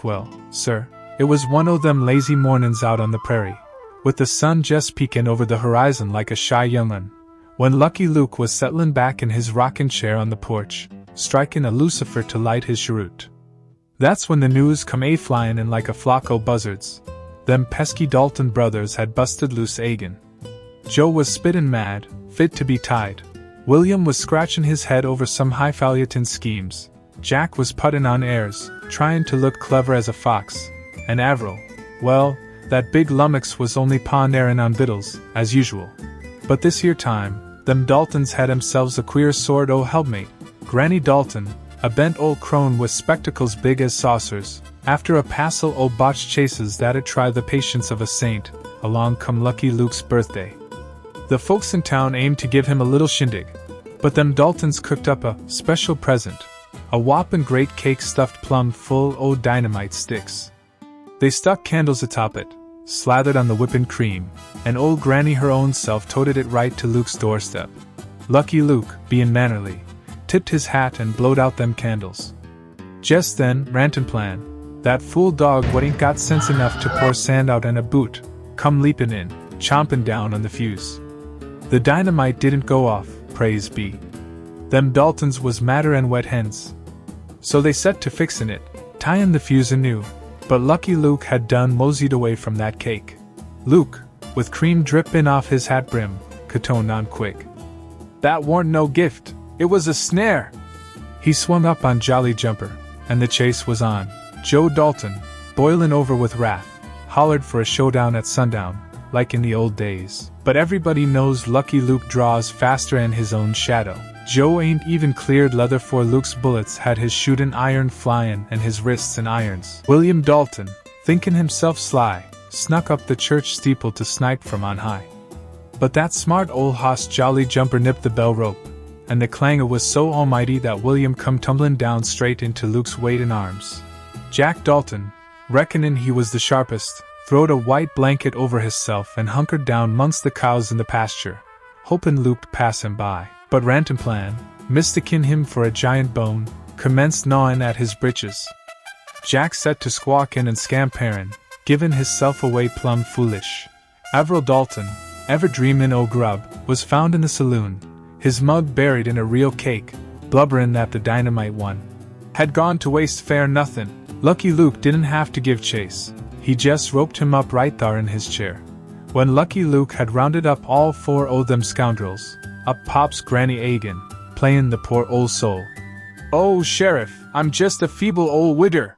Well, sir, it was one o' them lazy mornin's out on the prairie, with the sun just peekin' over the horizon like a shy young'un, when Lucky Luke was settlin' back in his rockin' chair on the porch, strikin' a lucifer to light his cheroot. That's when the news come a-flyin' in like a flock o' buzzards. Them pesky Dalton brothers had busted loose agin. Joe was spittin' mad, fit to be tied. William was scratchin' his head over some highfalutin schemes. Jack was puttin' on airs, tryin' to look clever as a fox. And Avril, well, that big lummox was only pon-errin' on vittles, as usual. But this here time, them Daltons had themselves a queer sort o' helpmate. Granny Dalton, a bent old crone with spectacles big as saucers, after a passel o' botched chases that'd try the patience of a saint, along come Lucky Luke's birthday. The folks in town aimed to give him a little shindig, but them Daltons cooked up a special present, a whoppin' great cake stuffed plumb full o' dynamite sticks. They stuck candles atop it, slathered on the whippin' cream, and old Granny her own self toted it right to Luke's doorstep. Lucky Luke, bein' mannerly, tipped his hat and blowed out them candles. Just then, Rantin' Plan, that fool dog what ain't got sense enough to pour sand out in a boot, come leapin' in, chompin' down on the fuse. The dynamite didn't go off, praise be. Them Daltons was madder and wet hens. So they set to fixin' it, tyin' the fuse anew, but Lucky Luke had done moseyed away from that cake. Luke, with cream drippin' off his hat brim, catoned on quick. That warn't no gift, it was a snare! He swung up on Jolly Jumper, and the chase was on. Joe Dalton, boilin' over with wrath, hollered for a showdown at sundown, like in the old days. But everybody knows Lucky Luke draws faster than his own shadow. Joe ain't even cleared leather for Luke's bullets had his shootin' iron flyin' and his wrists in irons. William Dalton, thinkin' himself sly, snuck up the church steeple to snipe from on high. But that smart old hoss Jolly Jumper nipped the bell rope, and the clangor was so almighty that William come tumblin' down straight into Luke's weight and arms. Jack Dalton, reckonin' he was the sharpest, throwed a white blanket over hisself and hunkered down 'mongst the cows in the pasture, hopin' Luke'd pass him by. But Rantin' Plan, mistakin' him for a giant bone, commenced gnawin' at his britches. Jack set to squawkin' and scamperin', givin' hisself away plumb foolish. Avril Dalton, ever dreamin' o' grub, was found in the saloon, his mug buried in a real cake, blubberin' that the dynamite one had gone to waste fair nothin'. Lucky Luke didn't have to give chase, he just roped him up right thar in his chair. When Lucky Luke had rounded up all four o' them scoundrels, up pops Granny agin, playin' the poor old soul. "Oh, Sheriff, I'm just a feeble old widder,"